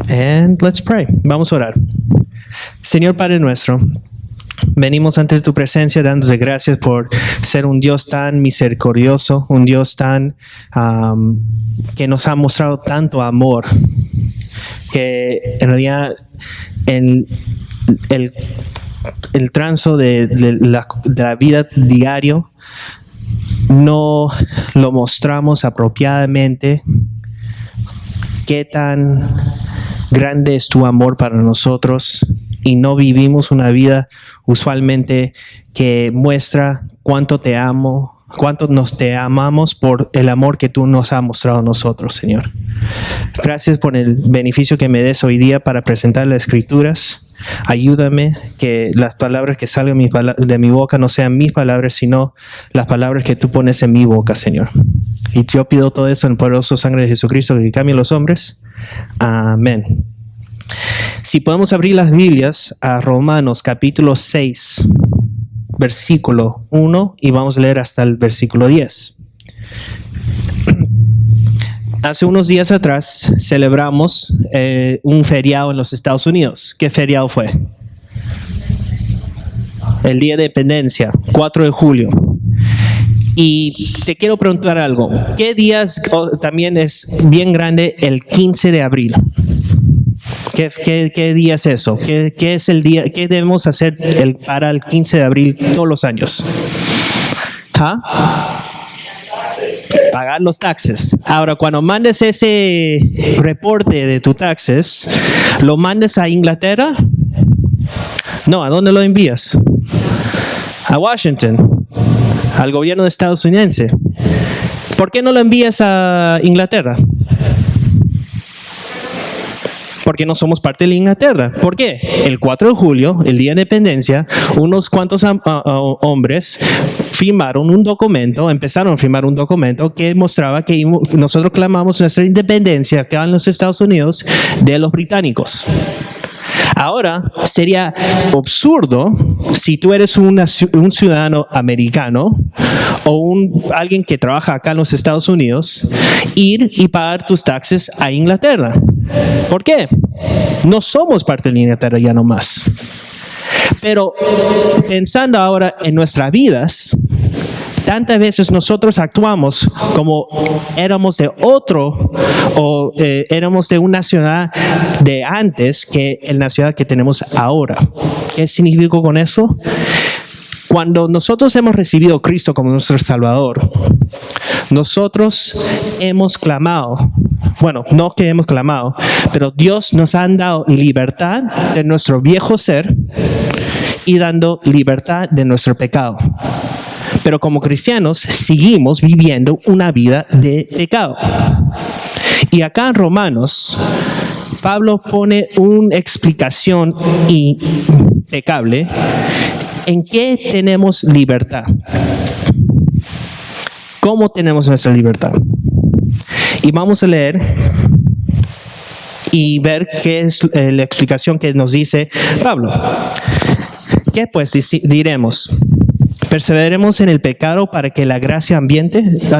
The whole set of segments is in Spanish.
And let's pray. Vamos a orar. Señor Padre nuestro, venimos ante tu presencia dándote gracias por ser un Dios tan misericordioso, un Dios tan que nos ha mostrado tanto amor, que en realidad el transo de la vida diario no lo mostramos apropiadamente. Qué tan grande es tu amor para nosotros, y no vivimos una vida usualmente que muestra cuánto te amo, cuánto nos te amamos por el amor que tú nos has mostrado a nosotros, Señor. Gracias por el beneficio que me des hoy día para presentar las Escrituras. Ayúdame que las palabras que salgan de mi boca no sean mis palabras, sino las palabras que tú pones en mi boca, Señor. Y yo pido todo eso en el poderoso sangre de Jesucristo, que cambie los hombres. Amén. Si podemos abrir las Biblias a Romanos capítulo 6, versículo 1, y vamos a leer hasta el versículo 10. Hace unos días atrás celebramos un feriado en los Estados Unidos. ¿Qué feriado fue? El Día de Independencia, 4 de julio. Y te quiero preguntar algo. ¿Qué días también es bien grande el 15 de abril? ¿Qué día es eso? ¿Qué es el día? ¿Qué debemos hacer para el 15 de abril todos los años? Pagar los taxes. Ahora, cuando mandes ese reporte de tus taxes, ¿lo mandas a Inglaterra? No, ¿a dónde lo envías? A Washington, al gobierno estadounidense. ¿Por qué no lo envías a Inglaterra? Porque no somos parte de Inglaterra. ¿Por qué? El 4 de julio, el Día de Independencia, unos cuantos hombres empezaron a firmar un documento que mostraba que nosotros clamamos nuestra independencia acá en los Estados Unidos de los británicos. Ahora, sería absurdo si tú eres un ciudadano americano o alguien que trabaja acá en los Estados Unidos, ir y pagar tus taxes a Inglaterra. ¿Por qué? No somos parte de Inglaterra ya nomás. Pero pensando ahora en nuestras vidas, tantas veces nosotros actuamos como éramos de otro o éramos de una nacionalidad de antes que la nacionalidad que tenemos ahora. ¿Qué significa con eso? Cuando nosotros hemos recibido a Cristo como nuestro Salvador, nosotros hemos clamado, bueno, no que hemos clamado, pero Dios nos ha dado libertad de nuestro viejo ser y dando libertad de nuestro pecado. Pero como cristianos seguimos viviendo una vida de pecado. Y acá en Romanos, Pablo pone una explicación impecable en qué tenemos libertad. ¿Cómo tenemos nuestra libertad? Y vamos a leer y ver qué es la explicación que nos dice Pablo. ¿Qué pues diremos? ¿Perseveraremos en el pecado para que la gracia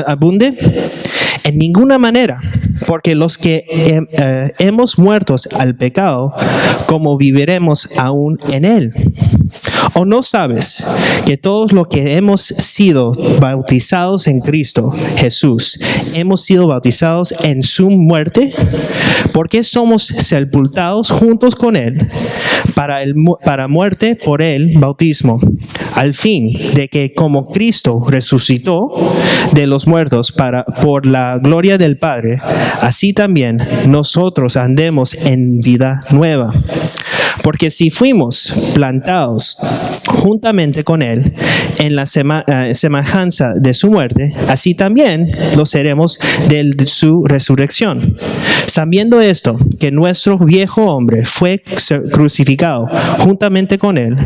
abunde? En ninguna manera, porque los que hemos muerto al pecado, ¿cómo viviremos aún en él? ¿O no sabes que todos los que hemos sido bautizados en Cristo Jesús, hemos sido bautizados en su muerte? Porque somos sepultados juntos con él para muerte por el bautismo, al fin de que como Cristo resucitó de los muertos por la gloria del Padre, así también nosotros andemos en vida nueva. Porque si fuimos plantados juntamente con Él en la semejanza de su muerte, así también lo seremos de su resurrección. Sabiendo esto, que nuestro viejo hombre fue crucificado juntamente con Él,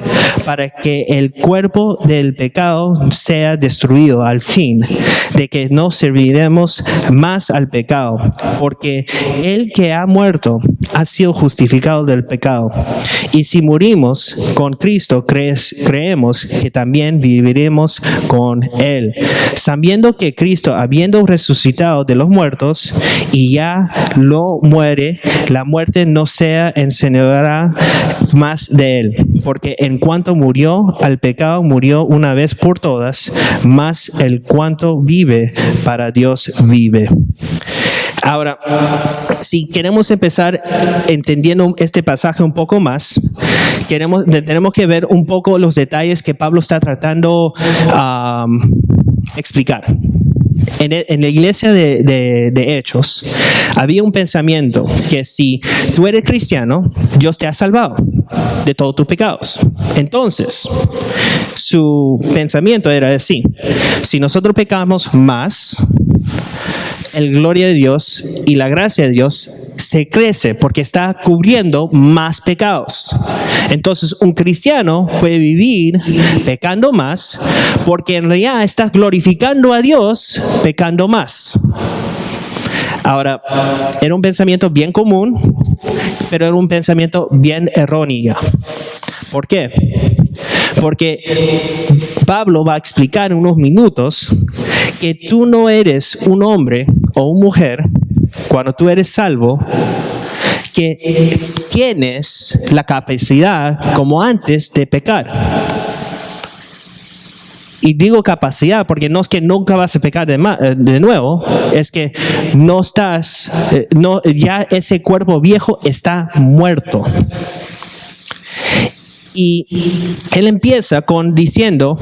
para que el cuerpo del pecado sea destruido al fin, de que no serviremos más al pecado, porque el que ha muerto ha sido justificado del pecado. Y si morimos con Cristo, creemos que también viviremos con Él, sabiendo que Cristo, habiendo resucitado de los muertos y ya lo muere, la muerte no se enseñoreará más de Él, porque en cuanto murió al pecado, murió una vez por todas, mas el cuanto vive, para Dios vive. Ahora, si queremos empezar entendiendo este pasaje un poco más, tenemos que ver un poco los detalles que Pablo está tratando explicar. En la iglesia de Hechos había un pensamiento que si tú eres cristiano, Dios te ha salvado de todos tus pecados. Entonces, su pensamiento era así: si nosotros pecamos más, la gloria de Dios y la gracia de Dios se crece porque está cubriendo más pecados. Entonces, un cristiano puede vivir pecando más porque en realidad estás glorificando a Dios pecando más. Ahora, era un pensamiento bien común, pero era un pensamiento bien erróneo. ¿Por qué? Porque Pablo va a explicar en unos minutos que tú no eres un hombre o una mujer, cuando tú eres salvo, que tienes la capacidad como antes de pecar. Y digo capacidad porque no es que nunca vas a pecar de nuevo, es que no estás, ya ese cuerpo viejo está muerto. Y él empieza diciendo,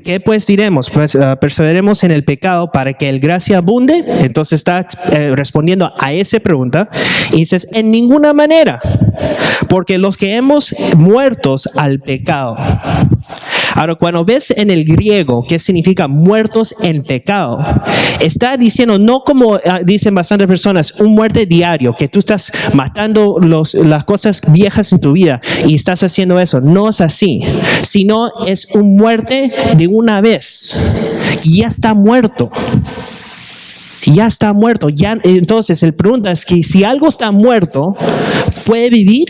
¿qué pues diremos? Pues perseveremos en el pecado para que el gracia abunde. Entonces está respondiendo a esa pregunta y dices, en ninguna manera, porque los que hemos muertos al pecado. Ahora, cuando ves en el griego qué significa muertos en pecado, está diciendo, no como dicen bastantes personas, un muerte diario, que tú estás matando las cosas viejas en tu vida y estás haciendo eso. No es así, sino es un muerte de una vez. Ya está muerto. Ya está muerto. Entonces, el pregunta es que si algo está muerto, ¿puede vivir?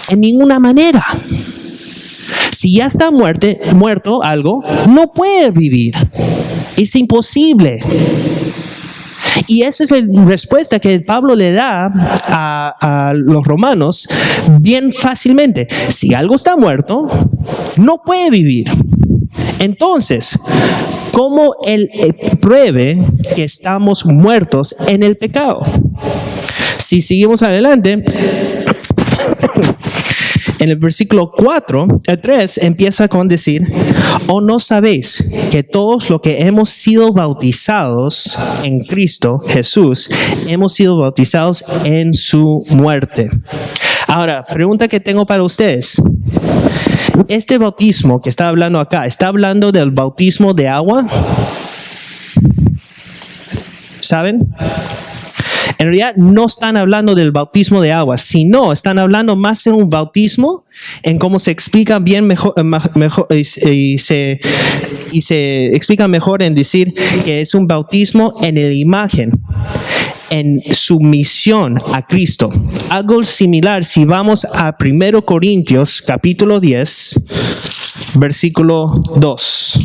En ninguna manera. Si ya está muerto algo, no puede vivir. Es imposible. Y esa es la respuesta que Pablo le da a los romanos bien fácilmente. Si algo está muerto, no puede vivir. Entonces, ¿cómo él pruebe que estamos muertos en el pecado? Si seguimos adelante, en el versículo 3 empieza con decir, ¿o no sabéis que todos los que hemos sido bautizados en Cristo Jesús, hemos sido bautizados en su muerte? Ahora, pregunta que tengo para ustedes. Este bautismo que está hablando acá, ¿está hablando del bautismo de agua? ¿Saben? En realidad no están hablando del bautismo de agua, sino están hablando más de un bautismo en cómo se explica bien mejor y se explica mejor en decir que es un bautismo en la imagen, en sumisión a Cristo. Algo similar si vamos a 1 Corintios capítulo 10, versículo 2.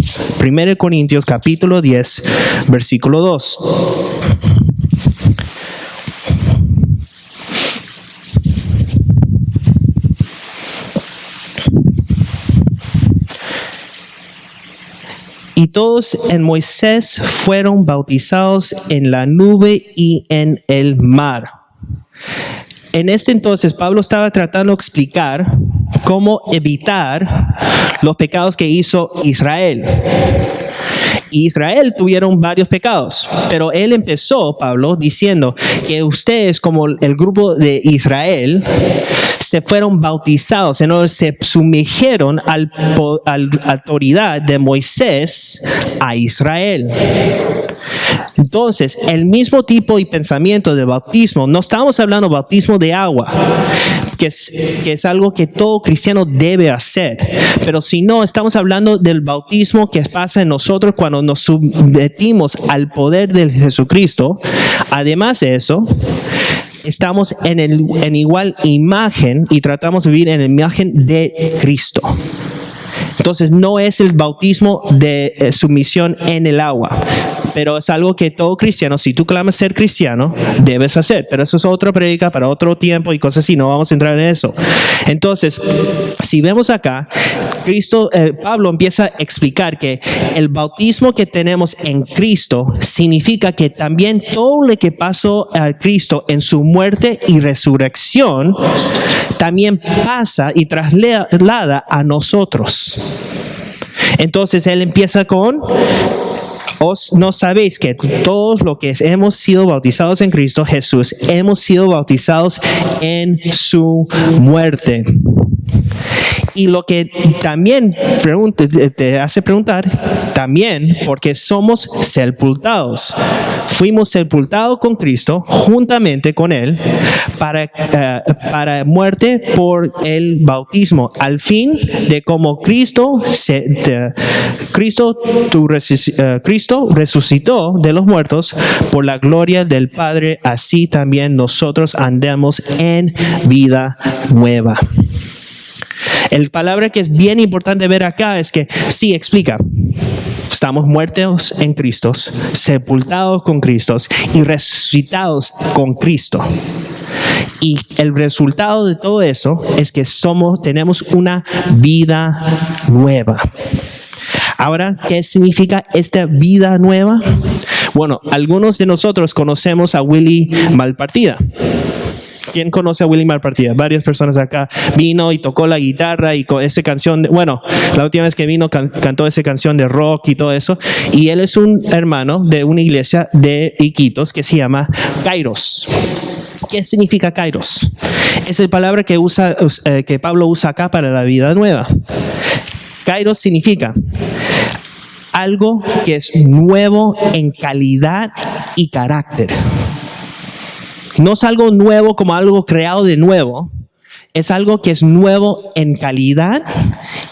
1 Corintios capítulo 10, versículo 2. Y todos en Moisés fueron bautizados en la nube y en el mar. En este entonces Pablo estaba tratando de explicar cómo evitar los pecados que hizo Israel. Israel tuvieron varios pecados, pero él empezó, Pablo, diciendo que ustedes como el grupo de Israel se fueron bautizados, se sumitieron a la autoridad de Moisés a Israel. Entonces, el mismo tipo y pensamiento de bautismo, no estamos hablando de bautismo de agua, que es algo que todo cristiano debe hacer, pero si no, estamos hablando del bautismo que pasa en nosotros cuando nos sometimos al poder de Jesucristo. Además de eso, estamos en igual imagen y tratamos de vivir en la imagen de Cristo. Entonces no es el bautismo de sumisión en el agua, pero es algo que todo cristiano, si tú clamas ser cristiano, debes hacer. Pero eso es otra prédica para otro tiempo y cosas así, no vamos a entrar en eso. Entonces, si vemos acá, Pablo empieza a explicar que el bautismo que tenemos en Cristo significa que también todo lo que pasó a Cristo en su muerte y resurrección también pasa y traslada a nosotros. Entonces él empieza con: ¿os no sabéis que todos los que hemos sido bautizados en Cristo Jesús hemos sido bautizados en su muerte? Y lo que también te hace preguntar, también porque somos sepultados. Fuimos sepultados con Cristo, juntamente con Él, para muerte por el bautismo, al fin de como Cristo resucitó de los muertos por la gloria del Padre, así también nosotros andemos en vida nueva. La palabra que es bien importante ver acá es que sí explica: estamos muertos en Cristo, sepultados con Cristo y resucitados con Cristo. Y el resultado de todo eso es que tenemos una vida nueva. Ahora, ¿qué significa esta vida nueva? Bueno, algunos de nosotros conocemos a Willy Malpartida. ¿Quién conoce a Willy Malpartida? Varias personas acá. Vino y tocó la guitarra y con esa canción, la última vez que vino cantó esa canción de rock y todo eso. Y él es un hermano de una iglesia de Iquitos que se llama Kairos. ¿Qué significa Kairos? Es la palabra que Pablo usa acá para la vida nueva. Kairos significa algo que es nuevo en calidad y carácter. No es algo nuevo como algo creado de nuevo. Es algo que es nuevo en calidad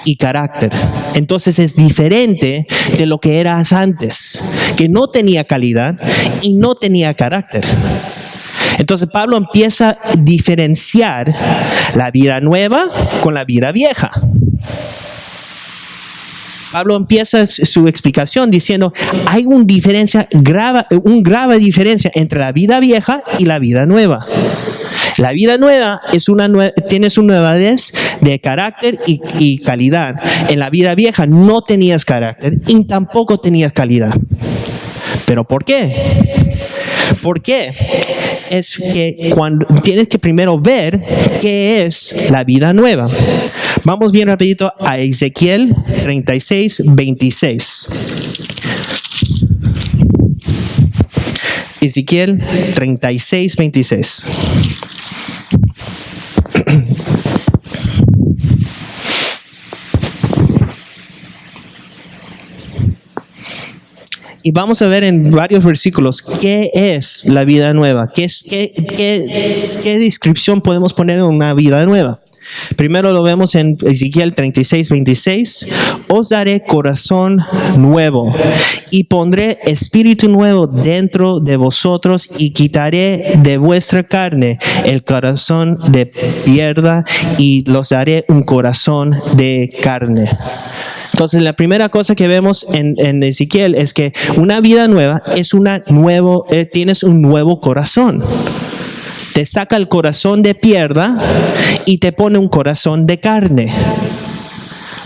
y carácter. Entonces es diferente de lo que eras antes, que no tenía calidad y no tenía carácter. Entonces Pablo empieza a diferenciar la vida nueva con la vida vieja. Pablo empieza su explicación diciendo: hay una grave diferencia entre la vida vieja y la vida nueva. La vida nueva tienes una nuevez de carácter y calidad. En la vida vieja no tenías carácter y tampoco tenías calidad. ¿Pero por qué? ¿Por qué? Es que cuando tienes que primero ver qué es la vida nueva. Vamos bien rapidito a Ezequiel 36, 26. Ezequiel 36, 26. Y vamos a ver en varios versículos qué es la vida nueva, qué descripción podemos poner en una vida nueva. Primero lo vemos en Ezequiel 36, 26. Os daré corazón nuevo y pondré espíritu nuevo dentro de vosotros y quitaré de vuestra carne el corazón de piedra y los daré un corazón de carne. Entonces la primera cosa que vemos en Ezequiel es que una vida nueva es tienes un nuevo corazón. Te saca el corazón de piedra y te pone un corazón de carne.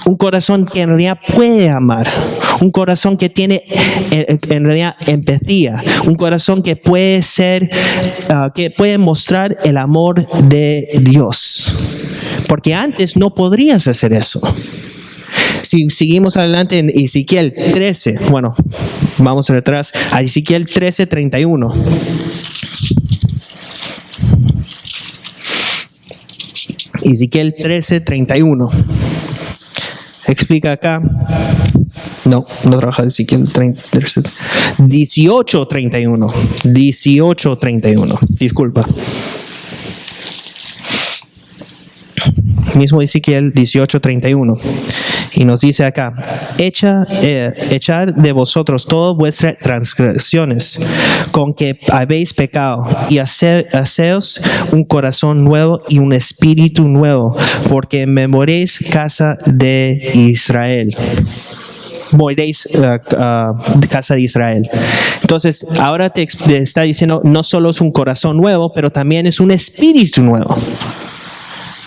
Un corazón que en realidad puede amar. Un corazón que tiene en realidad empatía. Un corazón que puede que puede mostrar el amor de Dios. Porque antes no podrías hacer eso. Si seguimos adelante en Ezequiel 13, vamos atrás a Ezequiel 13, 31. Ezequiel 13, 31. Explica acá. No trabaja Ezequiel 13. 18, 31. 18, 31. Disculpa. Mismo Ezequiel 18, 31. Y nos dice acá, echad de vosotros todas vuestras transgresiones con que habéis pecado, y haceos un corazón nuevo y un espíritu nuevo, porque me moréis, casa de Israel. Moréis, casa de Israel. Entonces, ahora te está diciendo, no solo es un corazón nuevo, pero también es un espíritu nuevo.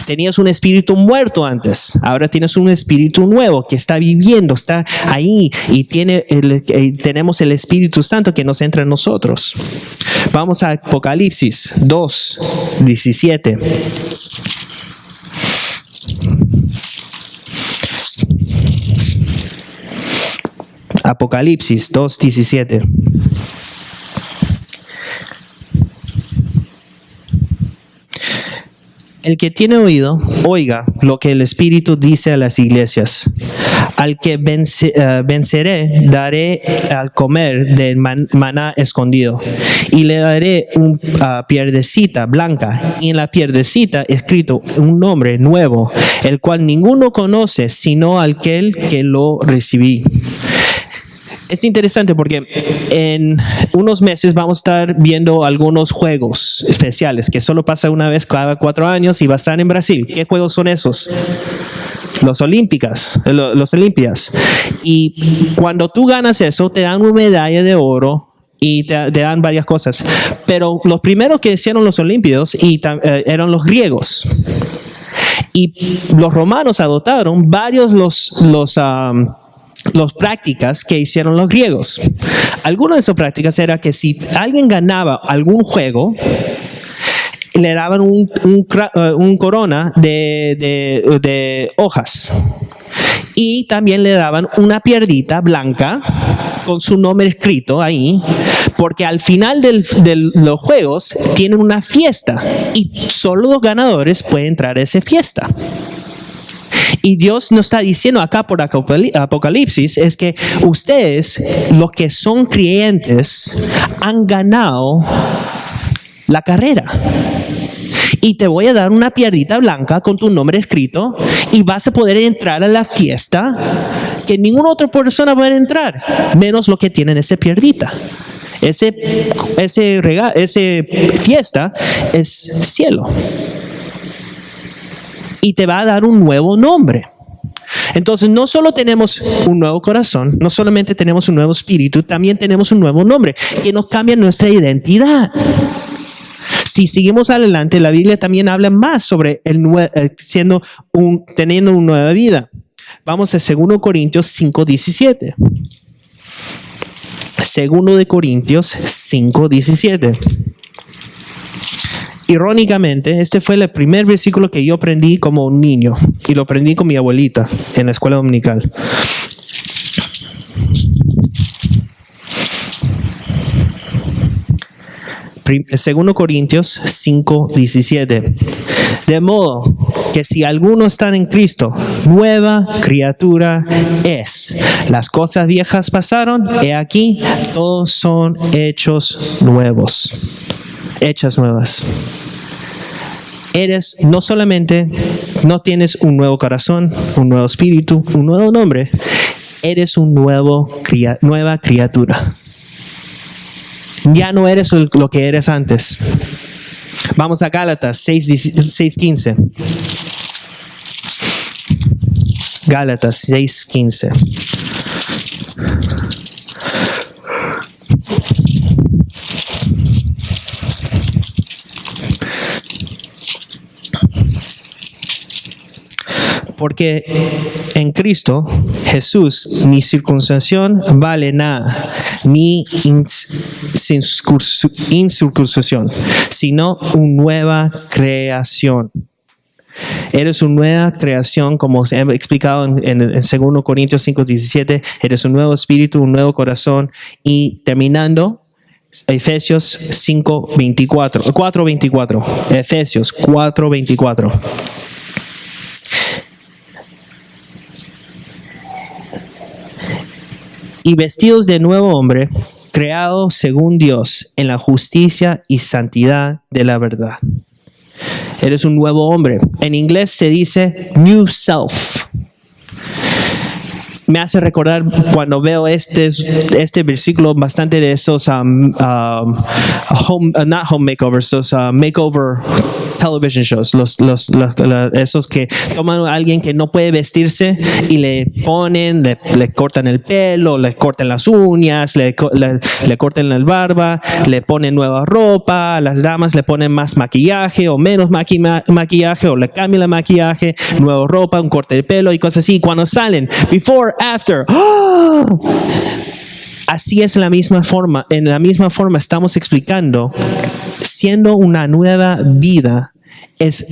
Tenías un espíritu muerto antes, ahora tienes un espíritu nuevo que está viviendo, está ahí, y tenemos el Espíritu Santo que nos entra en nosotros. Vamos a Apocalipsis 2:17. Apocalipsis 2:17. El que tiene oído, oiga lo que el Espíritu dice a las iglesias. Al que venceré, daré al comer del maná escondido, y le daré una piedrecita blanca, y en la piedrecita escrito un nombre nuevo, el cual ninguno conoce sino aquel que lo recibí. Es interesante porque en unos meses vamos a estar viendo algunos juegos especiales que solo pasa una vez cada 4 años y va a estar en Brasil. ¿Qué juegos son esos? Los Olimpias. Y cuando tú ganas eso, te dan una medalla de oro y te dan varias cosas. Pero los primeros que hicieron los Olimpios eran los griegos. Y los romanos adoptaron varios las prácticas que hicieron los griegos. Algunas de esas prácticas era que si alguien ganaba algún juego, le daban un corona de hojas, y también le daban una piedrita blanca con su nombre escrito ahí, porque al final de los juegos tienen una fiesta y solo los ganadores pueden entrar a esa fiesta. Y Dios nos está diciendo acá por Apocalipsis es que ustedes, los que son creyentes, han ganado la carrera. Y te voy a dar una piedrita blanca con tu nombre escrito, y vas a poder entrar a la fiesta que ninguna otra persona puede entrar, menos los que tienen esa piedrita. Ese fiesta es cielo. Y te va a dar un nuevo nombre. Entonces, no solo tenemos un nuevo corazón, no solamente tenemos un nuevo espíritu, también tenemos un nuevo nombre que nos cambia nuestra identidad. Si seguimos adelante, la Biblia también habla más sobre teniendo una nueva vida. Vamos a 2 Corintios 5:17. 2 Corintios 5:17. Irónicamente, este fue el primer versículo que yo aprendí como un niño, y lo aprendí con mi abuelita en la escuela dominical. Segundo Corintios 5:17. De modo que si alguno está en Cristo, nueva criatura es. Las cosas viejas pasaron, he aquí, todos son hechos nuevos. Hechas nuevas. Eres no solamente, no tienes un nuevo corazón, un nuevo espíritu, un nuevo nombre, eres nueva criatura. Ya no eres lo que eres antes. Vamos a Gálatas 6:15. Gálatas 6:15. Porque en Cristo Jesús ni circuncisión vale nada, ni incircuncisión, sino una nueva creación. Eres una nueva creación, como he explicado en 2 Corintios 5:17. Eres un nuevo espíritu, un nuevo corazón. Y terminando, Efesios 4:24. Efesios 4:24. Y vestidos de nuevo hombre, creado según Dios en la justicia y santidad de la verdad. Eres un nuevo hombre. En inglés se dice new self. me hace recordar cuando veo este versículo bastante de esos not home makeovers, esos makeover television shows, esos que toman a alguien que no puede vestirse y le cortan el pelo, le cortan las uñas, le cortan la barba, le ponen nueva ropa, a las damas le ponen más maquillaje o menos maquillaje, o le cambian el maquillaje, nueva ropa, un corte de pelo y cosas así. Cuando salen, before, after, ¡oh! Así es en la misma forma estamos explicando, siendo una nueva vida, es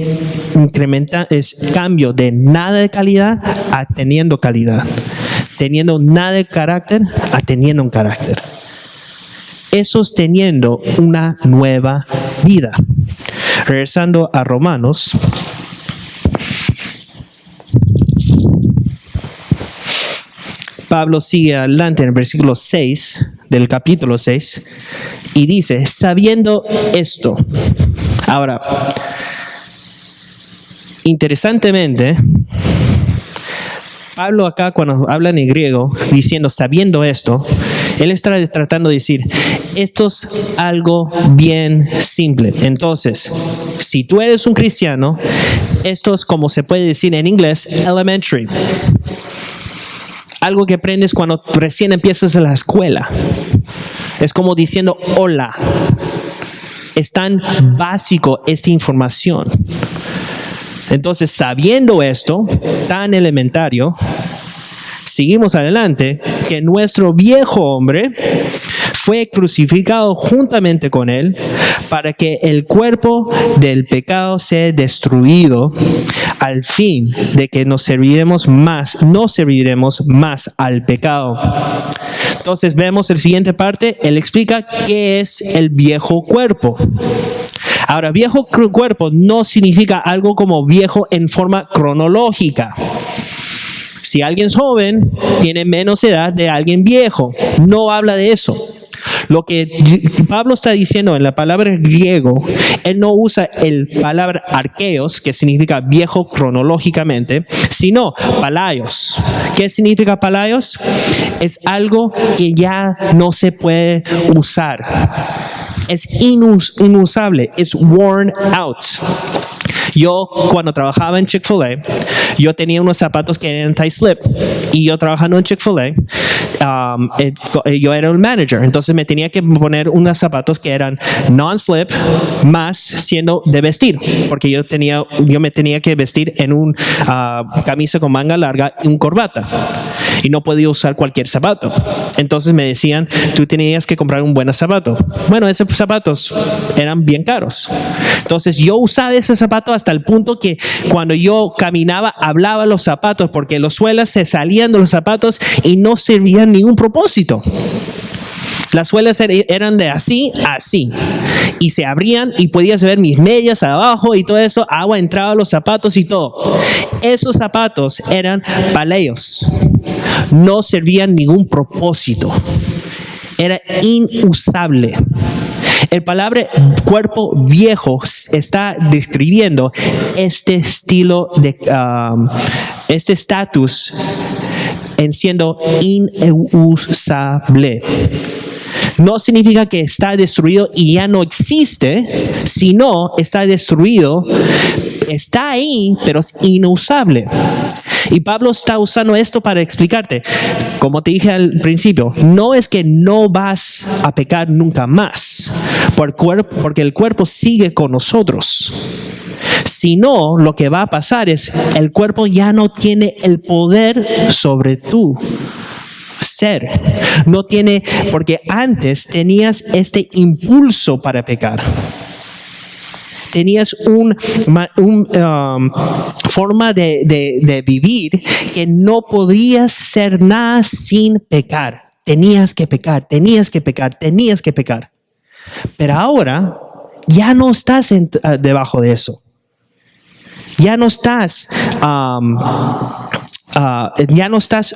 cambio de nada de calidad a teniendo calidad, teniendo nada de carácter a teniendo un carácter. Eso es teniendo una nueva vida. Regresando a Romanos, Pablo sigue adelante en el versículo 6 del capítulo 6 y dice, sabiendo esto. Ahora, interesantemente, Pablo acá cuando habla en griego, diciendo sabiendo esto, él está tratando de decir, esto es algo bien simple. Entonces, si tú eres un cristiano, esto es como se puede decir en inglés, elementary. Algo que aprendes cuando recién empiezas en la escuela. Es como diciendo hola. Es tan básico esta información. Entonces, sabiendo esto, tan elementario, seguimos adelante, que nuestro viejo hombre fue crucificado juntamente con él para que el cuerpo del pecado sea destruido, al fin de que no serviremos más al pecado. Entonces vemos la siguiente parte, él explica qué es el viejo cuerpo. Ahora, viejo cuerpo no significa algo como viejo en forma cronológica. Si alguien es joven, tiene menos edad de alguien viejo. No habla de eso. Lo que Pablo está diciendo en la palabra griego, él no usa el palabra arqueos, que significa viejo cronológicamente, sino palaios. ¿Qué significa palaios? Es algo que ya no se puede usar. Es inusable, es worn out. Yo, cuando trabajaba en Chick-fil-A, yo tenía unos zapatos que eran anti-slip. Y yo trabajando en Chick-fil-A, yo era el manager. Entonces me tenía que poner unos zapatos que eran non-slip, más siendo de vestir. Porque yo me tenía que vestir en un camisa con manga larga y un corbata. Y no podía usar cualquier zapato. Entonces me decían, tú tenías que comprar un buen zapato. Bueno, esos zapatos eran bien caros. Entonces yo usaba ese zapato hasta el punto que cuando yo caminaba, hablaba los zapatos, porque los suelas se salían de los zapatos y no servían ningún propósito. Las suelas eran de así a así y se abrían y podías ver mis medias abajo y todo eso, agua entraba a los zapatos y todo. Esos zapatos eran palaios, no servían ningún propósito, era inusable. El palabra cuerpo viejo está describiendo este estilo de este estatus en siendo inusable. No significa que está destruido y ya no existe, sino está destruido, está ahí, pero es inusable. Y Pablo está usando esto para explicarte, como te dije al principio, no es que no vas a pecar nunca más, porque el cuerpo sigue con nosotros. Sino lo que va a pasar es el cuerpo ya no tiene el poder sobre tu ser. No tiene, porque antes tenías este impulso para pecar. Tenías una forma de vivir que no podías ser nada sin pecar. Tenías que pecar. Pero ahora ya no estás debajo de eso. Ya no estás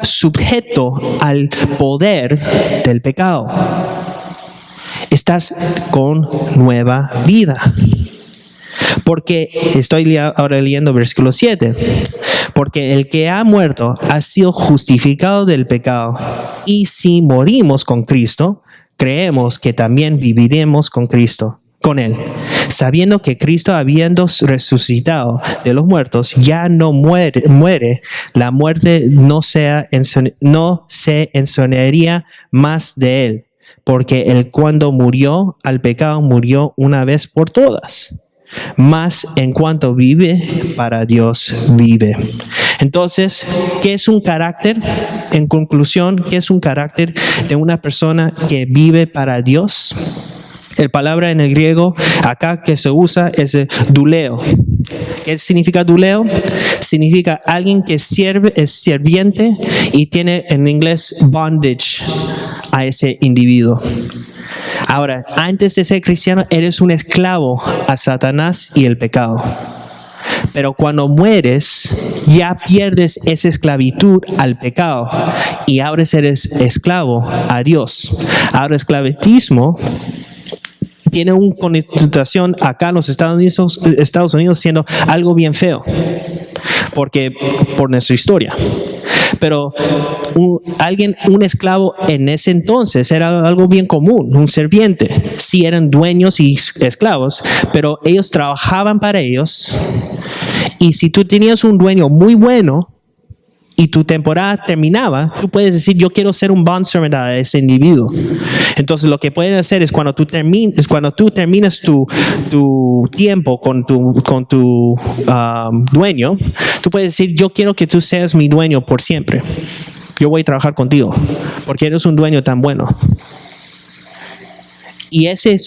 sujeto al poder del pecado. Estás con nueva vida. Porque estoy ahora leyendo versículo 7. Porque el que ha muerto ha sido justificado del pecado. Y si morimos con Cristo, creemos que también viviremos con Cristo, con Él. Sabiendo que Cristo, habiendo resucitado de los muertos, ya no muere, la muerte no se enseñaría más de Él. Porque Él, cuando murió al pecado, murió una vez por todas. Mas en cuanto vive, para Dios vive. Entonces, ¿qué es un carácter? En conclusión, ¿qué es un carácter de una persona que vive para Dios? La palabra en el griego acá que se usa es duleo. ¿Qué significa duleo? Significa alguien que sirve, es sirviente y tiene en inglés bondage a ese individuo. Ahora, antes de ser cristiano, eres un esclavo a Satanás y el pecado. Pero cuando mueres, ya pierdes esa esclavitud al pecado y ahora eres esclavo a Dios. Ahora, esclavitismo tiene una connotación acá en los Estados Unidos siendo algo bien feo, porque por nuestra historia. Pero un esclavo en ese entonces era algo bien común, un sirviente. Sí, eran dueños y esclavos, pero ellos trabajaban para ellos. Y si tú tenías un dueño muy bueno y tu temporada terminaba, tú puedes decir, yo quiero ser un bondservant a ese individuo. Entonces lo que pueden hacer es cuando tú terminas tu tiempo con tu dueño, tú puedes decir, yo quiero que tú seas mi dueño por siempre. Yo voy a trabajar contigo porque eres un dueño tan bueno. Y ese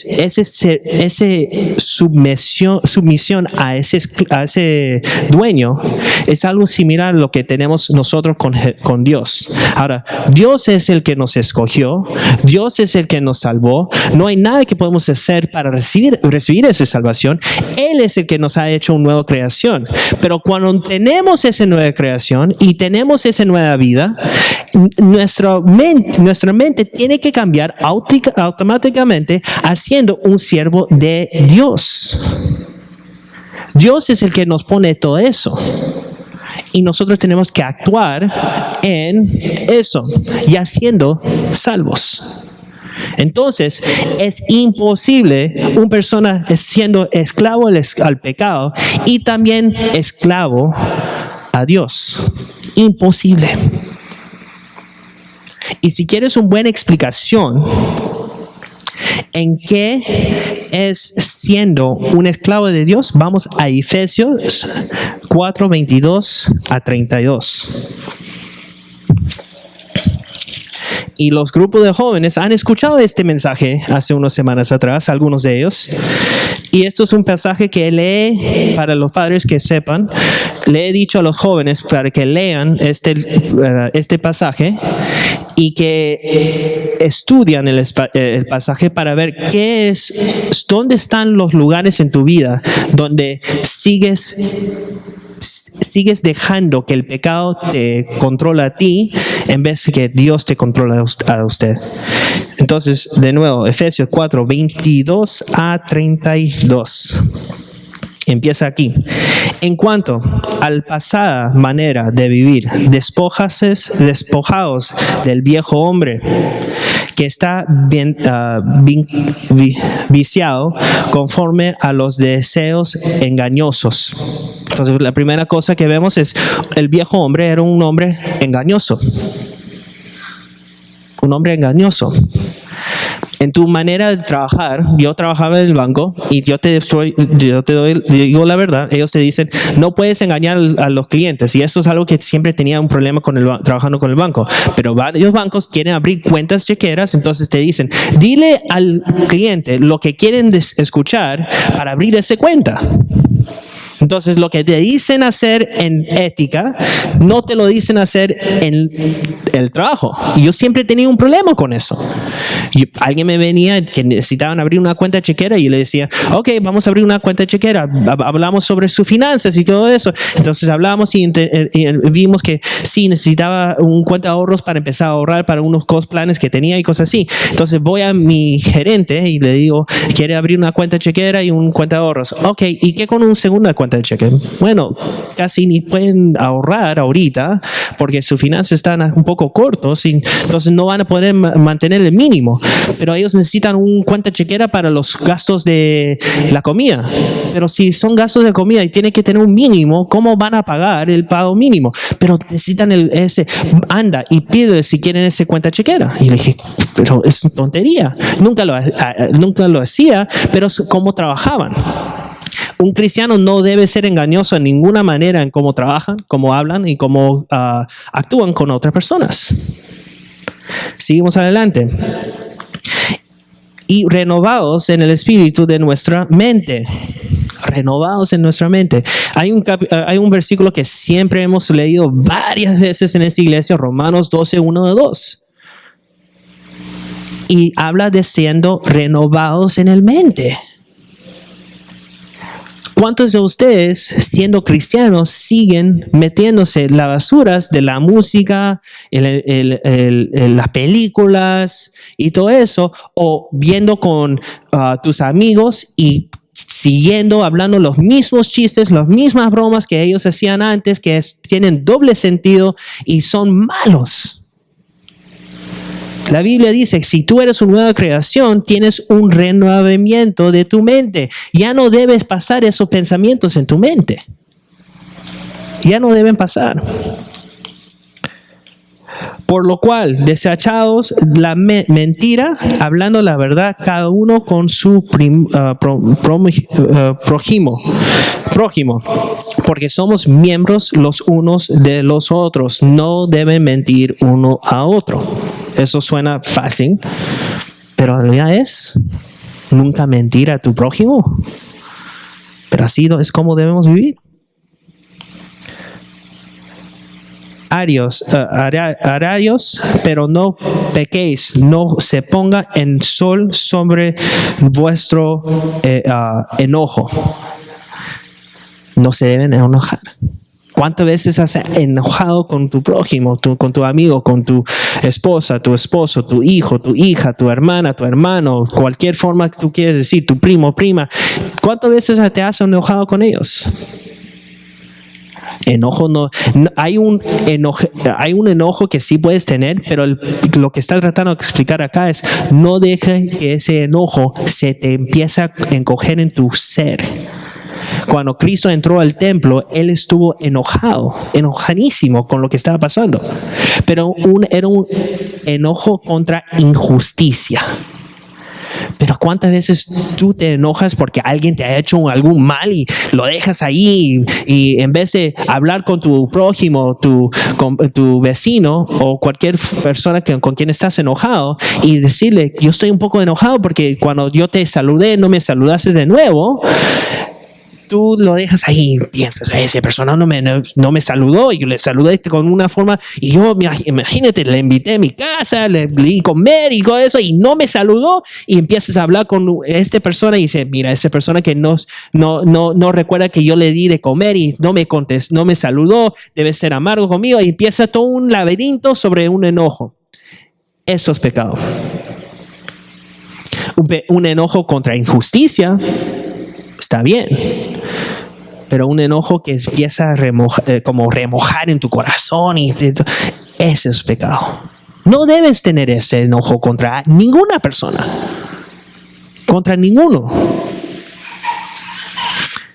sumisión a ese dueño es algo similar a lo que tenemos nosotros con Dios. Ahora, Dios es el que nos escogió, Dios es el que nos salvó. No hay nada que podemos hacer para recibir esa salvación. Él es el que nos ha hecho una nueva creación. Pero cuando tenemos esa nueva creación y tenemos esa nueva vida, nuestra mente tiene que cambiar automáticamente haciendo un siervo de Dios. Dios es el que nos pone todo eso. Y nosotros tenemos que actuar en eso, ya siendo salvos. Entonces, es imposible una persona siendo esclavo al pecado y también esclavo a Dios. Imposible. Y si quieres una buena explicación en qué es siendo un esclavo de Dios, vamos a Efesios 4, 22 a 32. Y los grupos de jóvenes han escuchado este mensaje hace unas semanas atrás, algunos de ellos. Y esto es un pasaje que lee, para los padres que sepan, le he dicho a los jóvenes para que lean este pasaje y que estudian el pasaje para ver dónde están los lugares en tu vida donde sigues dejando que el pecado te controla a ti en vez de que Dios te controla a usted. Entonces, de nuevo, Efesios 4, 22 a 32. Empieza aquí. En cuanto a la pasada manera de vivir, despojaos del viejo hombre que está viciado conforme a los deseos engañosos. Entonces, la primera cosa que vemos es el viejo hombre era un hombre engañoso. Un hombre engañoso. En tu manera de trabajar, yo trabajaba en el banco y yo te digo la verdad, ellos te dicen, no puedes engañar a los clientes, y eso es algo que siempre tenía un problema trabajando con el banco. Pero varios bancos quieren abrir cuentas chequeras, entonces te dicen, dile al cliente lo que quieren escuchar para abrir esa cuenta. Entonces, lo que te dicen hacer en ética, no te lo dicen hacer en el trabajo. Y yo siempre he tenido un problema con eso. Alguien me venía que necesitaban abrir una cuenta chequera y yo le decía, ok, vamos a abrir una cuenta chequera. Hablamos sobre sus finanzas y todo eso. Entonces hablamos y vimos que sí, necesitaba un cuenta de ahorros para empezar a ahorrar para unos planes que tenía y cosas así. Entonces voy a mi gerente y le digo, quiere abrir una cuenta chequera y una cuenta de ahorros. Ok, ¿y qué con una segunda cuenta de cheque? Bueno, casi ni pueden ahorrar ahorita porque sus finanzas están un poco cortos y entonces no van a poder mantener el mínimo. Pero ellos necesitan una cuenta chequera para los gastos de la comida. Pero si son gastos de comida y tienen que tener un mínimo, ¿cómo van a pagar el pago mínimo? Pero necesitan ese, anda y pide si quieren esa cuenta chequera. Y le dije, pero es tontería. Nunca lo hacía, pero es cómo trabajaban. Un cristiano no debe ser engañoso en ninguna manera en cómo trabajan, cómo hablan y cómo actúan con otras personas. Seguimos adelante. Y renovados en el espíritu de nuestra mente. Renovados en nuestra mente. Hay un versículo que siempre hemos leído varias veces en esta iglesia, Romanos 12, 1-2. Y habla de siendo renovados en el mente. ¿Cuántos de ustedes, siendo cristianos, siguen metiéndose las basuras de la música, las películas y todo eso, o viendo con tus amigos y siguiendo, hablando los mismos chistes, las mismas bromas que ellos hacían antes, que tienen doble sentido y son malos? La Biblia dice, si tú eres una nueva creación, tienes un renovamiento de tu mente. Ya no debes pasar esos pensamientos en tu mente. Ya no deben pasar. Por lo cual, desechados la mentira, hablando la verdad, cada uno con su prójimo, porque somos miembros los unos de los otros. No deben mentir uno a otro. Eso suena fácil, pero en realidad es nunca mentir a tu prójimo. Pero así es como debemos vivir. Ararios, pero no pequéis, no se ponga el sol sobre vuestro enojo. No se deben enojar. ¿Cuántas veces has enojado con tu prójimo, con tu amigo, con tu esposa, tu esposo, tu hijo, tu hija, tu hermana, tu hermano, cualquier forma que tú quieres decir, tu primo, prima? ¿Cuántas veces te has enojado con ellos? Enojo no hay un enojo que sí puedes tener, pero lo que está tratando de explicar acá es no deje que ese enojo se te empiece a encoger en tu ser. Cuando Cristo entró al templo, Él estuvo enojadísimo con lo que estaba pasando. Pero era un enojo contra injusticia. Pero ¿cuántas veces tú te enojas porque alguien te ha hecho algún mal y lo dejas ahí y en vez de hablar con tu prójimo, con tu vecino o cualquier persona con quien estás enojado y decirle, yo estoy un poco enojado porque cuando yo te saludé no me saludaste de nuevo? Tú lo dejas ahí y piensas, esa persona no me saludó, y yo le saludé con una forma, y yo, imagínate, le invité a mi casa, le di comer y todo eso, y no me saludó, y empiezas a hablar con esta persona y dice, mira, esa persona que no recuerda que yo le di de comer y no me contestó, no me saludó, debe ser amargo conmigo, y empieza todo un laberinto sobre un enojo. Eso es pecado. Un enojo contra injusticia está bien, pero un enojo que empieza a remojar en tu corazón, ese es pecado. No debes tener ese enojo contra ninguna persona, contra ninguno.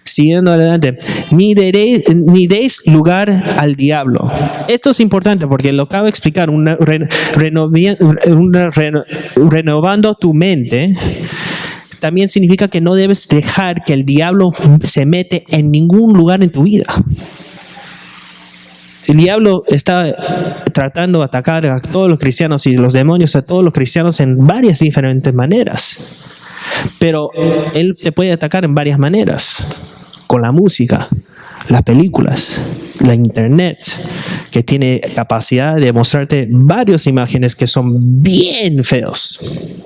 Siguiendo adelante, ni deis lugar al diablo. Esto es importante porque lo acabo de explicar. Renovando tu mente también significa que no debes dejar que el diablo se mete en ningún lugar en tu vida. El diablo está tratando de atacar a todos los cristianos y los demonios a todos los cristianos en varias diferentes maneras. Pero él te puede atacar en varias maneras. Con la música, las películas, la internet, que tiene capacidad de mostrarte varias imágenes que son bien feos.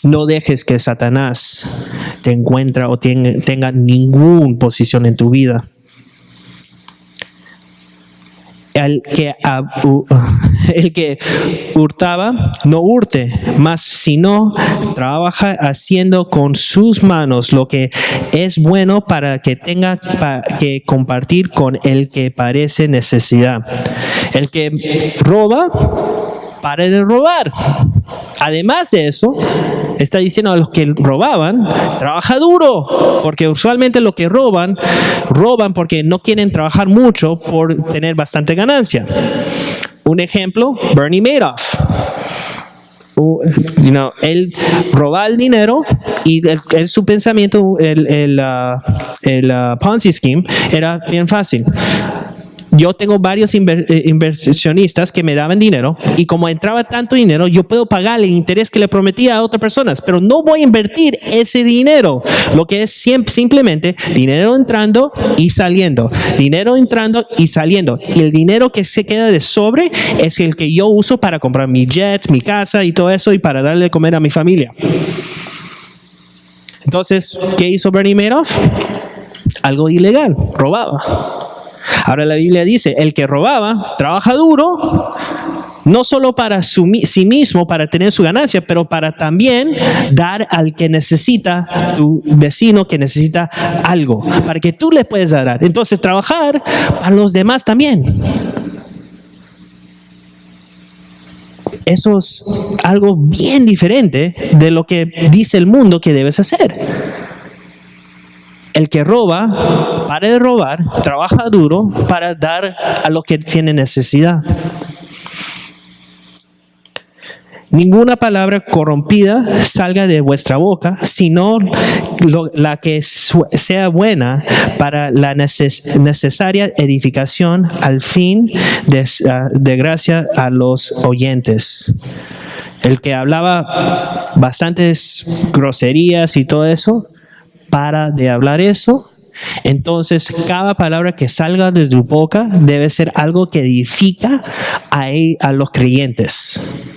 No dejes que Satanás te encuentre o tenga ninguna posición en tu vida. El que hurtaba, no hurte, mas sino trabaja haciendo con sus manos lo que es bueno para que tenga que compartir con el que parece necesidad. El que roba, pare de robar. Además de eso, está diciendo a los que robaban, trabaja duro, porque usualmente los que roban porque no quieren trabajar mucho por tener bastante ganancia. Un ejemplo, Bernie Madoff. Él robaba el dinero y su pensamiento, el Ponzi Scheme, era bien fácil. Yo tengo varios inversionistas que me daban dinero y como entraba tanto dinero, yo puedo pagar el interés que le prometía a otras personas, pero no voy a invertir ese dinero. Lo que es simplemente dinero entrando y saliendo, dinero entrando y saliendo. Y el dinero que se queda de sobre es el que yo uso para comprar mi jet, mi casa y todo eso y para darle de comer a mi familia. Entonces, ¿qué hizo Bernie Madoff? Algo ilegal, robaba. Ahora la Biblia dice, el que robaba, trabaja duro, no solo para sí mismo, para tener su ganancia, pero para también dar al que necesita, tu vecino que necesita algo, para que tú le puedas dar. Entonces, trabajar para los demás también. Eso es algo bien diferente de lo que dice el mundo que debes hacer. El que roba, pare de robar, trabaja duro para dar a los que tienen necesidad. Ninguna palabra corrompida salga de vuestra boca, sino la que sea buena para la necesaria edificación al fin de gracia a los oyentes. El que hablaba bastantes groserías y todo eso, para de hablar eso. Entonces cada palabra que salga de tu boca debe ser algo que edifica a los creyentes.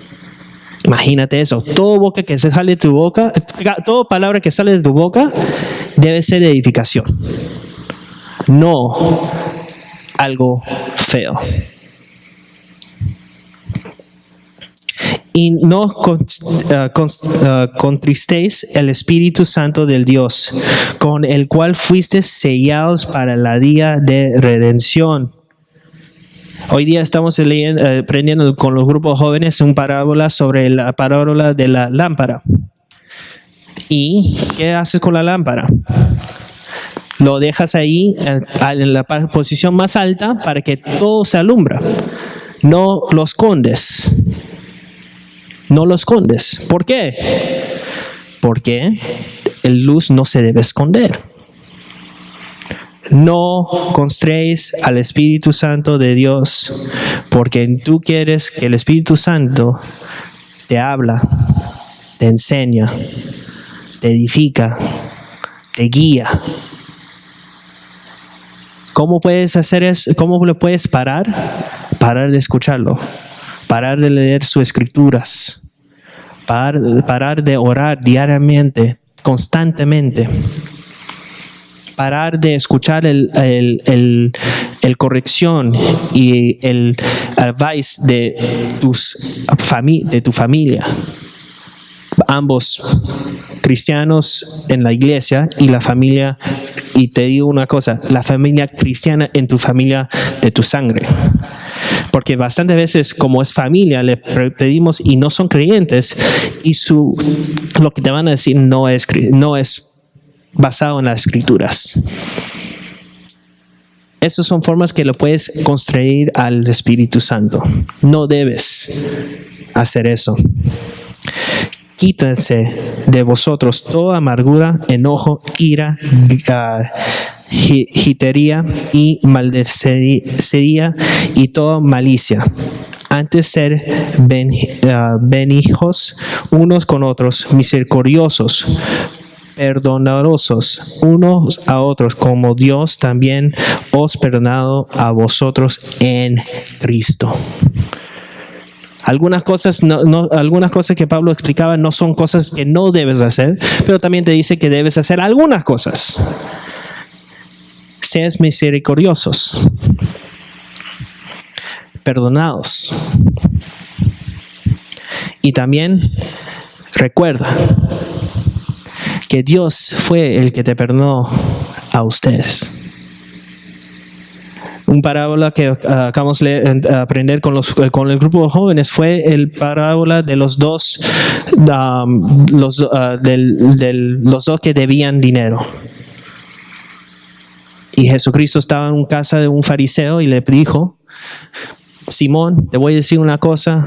Imagínate eso, toda boca que sale de tu boca, toda palabra que sale de tu boca debe ser de edificación, no algo feo. Y no contristéis el Espíritu Santo del Dios, con el cual fuisteis sellados para el día de redención. Hoy día estamos aprendiendo con los grupos jóvenes una parábola sobre la parábola de la lámpara. ¿Y qué haces con la lámpara? Lo dejas ahí en la posición más alta para que todo se alumbra. No lo escondes. No lo escondes. ¿Por qué? Porque la luz no se debe esconder. No constréis al Espíritu Santo de Dios, porque tú quieres que el Espíritu Santo te habla, te enseña, te edifica, te guía. ¿Cómo puedes hacer eso? ¿Cómo lo puedes parar? Parar de escucharlo, parar de leer sus escrituras. Parar de orar diariamente, constantemente. Parar de escuchar el corrección y el advice de tu familia. Ambos cristianos en la iglesia y la familia, y te digo una cosa, la familia cristiana en tu familia de tu sangre. Porque bastantes veces, como es familia, le pedimos y no son creyentes, y lo que te van a decir no es basado en las escrituras. Esas son formas que lo puedes construir al Espíritu Santo. No debes hacer eso. Quítense de vosotros toda amargura, enojo, ira, jitería y maldecería y toda malicia. Antes ser benignos unos con otros, misericordiosos, perdonarosos unos a otros, como Dios también os perdonado a vosotros en Cristo. Algunas cosas que Pablo explicaba no son cosas que no debes hacer, pero también te dice que debes hacer algunas cosas. Seas misericordiosos, perdonados. Y también recuerda que Dios fue el que te perdonó a ustedes. Una parábola que acabamos de aprender con el grupo de jóvenes fue el parábola de los dos que debían dinero. Y Jesucristo estaba en casa de un fariseo y le dijo: Simón, te voy a decir una cosa.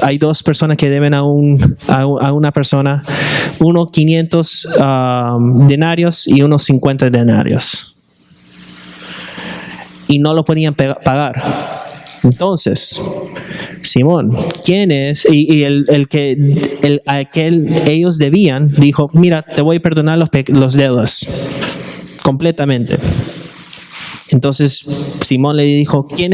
Hay dos personas que deben a una persona, uno 500 denarios y uno 50 denarios. Y no lo podían pagar. Entonces, Simón, ¿quién es? Y aquel ellos debían, dijo: mira, te voy a perdonar los deudas completamente. Entonces Simón le dijo: ¿quién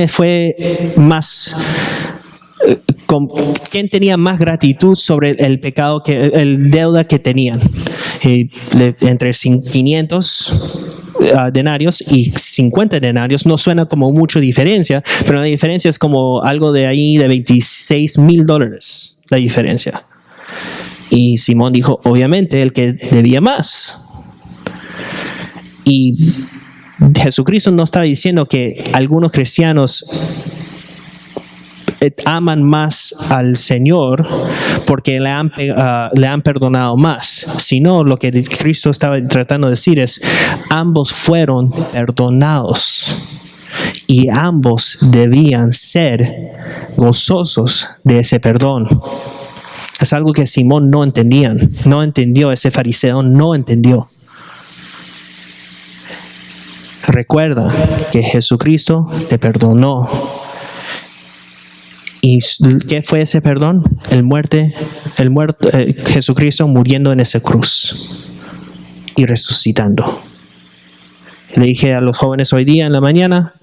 tenía más gratitud sobre el pecado, el deuda que tenían? Entre 500 denarios y 50 denarios no suena como mucha diferencia, pero la diferencia es como algo de ahí de $26,000 la diferencia. Y Simón dijo: obviamente el que debía más. Y Jesucristo no estaba diciendo que algunos cristianos aman más al Señor porque le han perdonado más, sino lo que Cristo estaba tratando de decir es: ambos fueron perdonados y ambos debían ser gozosos de ese perdón. Es algo que Simón no entendió, ese fariseo no entendió. Recuerda que Jesucristo te perdonó. ¿Y qué fue ese perdón? Jesucristo muriendo en esa cruz y resucitando. Le dije a los jóvenes hoy día en la mañana: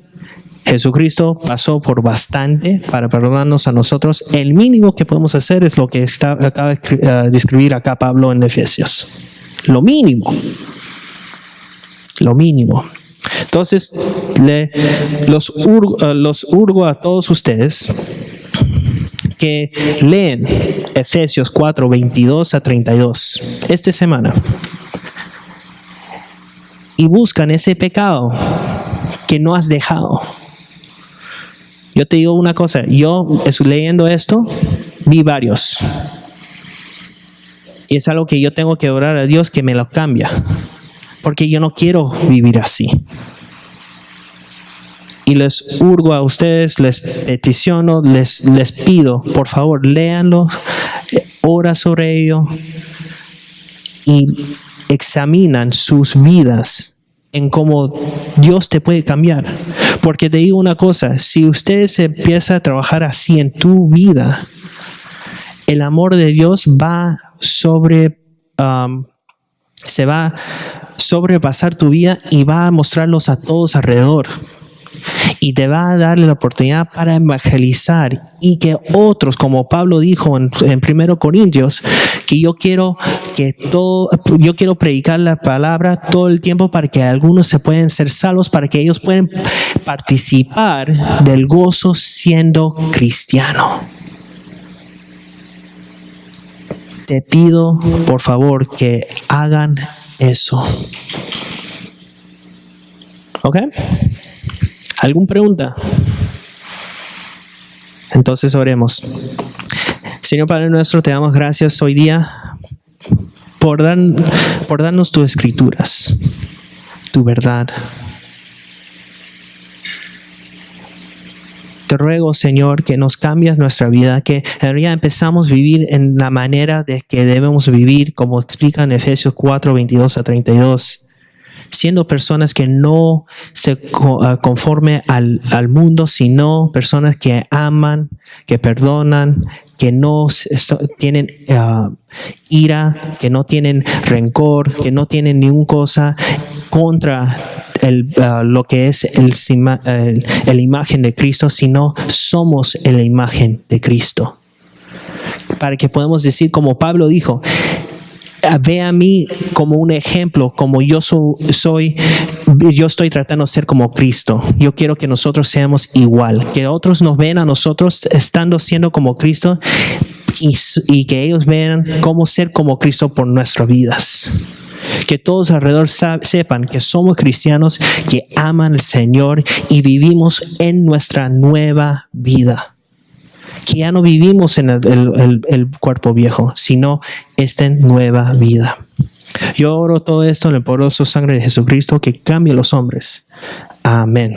Jesucristo pasó por bastante para perdonarnos a nosotros. El mínimo que podemos hacer es lo que acaba de describir acá Pablo en Efesios. Lo mínimo. Entonces, los urgo a todos ustedes que leen Efesios 4, 22 a 32 esta semana y buscan ese pecado que no has dejado. Yo te digo una cosa, yo leyendo esto vi varios y es algo que yo tengo que orar a Dios que me lo cambia, porque yo no quiero vivir así. Y les urgo a ustedes, les peticiono, les pido, por favor, léanlo, ora sobre ello y examinan sus vidas en cómo Dios te puede cambiar. Porque te digo una cosa, si ustedes empiezan a trabajar así en tu vida, el amor de Dios se va a sobrepasar tu vida y va a mostrarlos a todos alrededor. Y te va a dar la oportunidad para evangelizar y que otros, como Pablo dijo en 1 Corintios, que yo quiero predicar la palabra todo el tiempo para que algunos se puedan ser salvos, para que ellos puedan participar del gozo siendo cristiano. Te pido, por favor, que hagan eso. ¿Ok? ¿Alguna pregunta? Entonces oremos. Señor Padre nuestro, te damos gracias hoy día por darnos tus escrituras, tu verdad. Te ruego, Señor, que nos cambies nuestra vida, que en realidad empezamos a vivir en la manera de que debemos vivir, como explica en Efesios 4, 22 a 32. siendo personas que no se conforme al mundo, sino personas que aman, que perdonan, que no tienen ira, que no tienen rencor, que no tienen ninguna cosa contra lo que es la imagen de Cristo, sino somos en la imagen de Cristo. Para que podamos decir, como Pablo dijo, ve a mí como un ejemplo, como yo estoy tratando de ser como Cristo. Yo quiero que nosotros seamos igual, que otros nos ven a nosotros siendo como Cristo y que ellos vean cómo ser como Cristo por nuestras vidas. Que todos alrededor sepan que somos cristianos que aman al Señor y vivimos en nuestra nueva vida. Que ya no vivimos en el cuerpo viejo, sino esta nueva vida. Yo oro todo esto en el poderoso sangre de Jesucristo que cambie los hombres. Amén.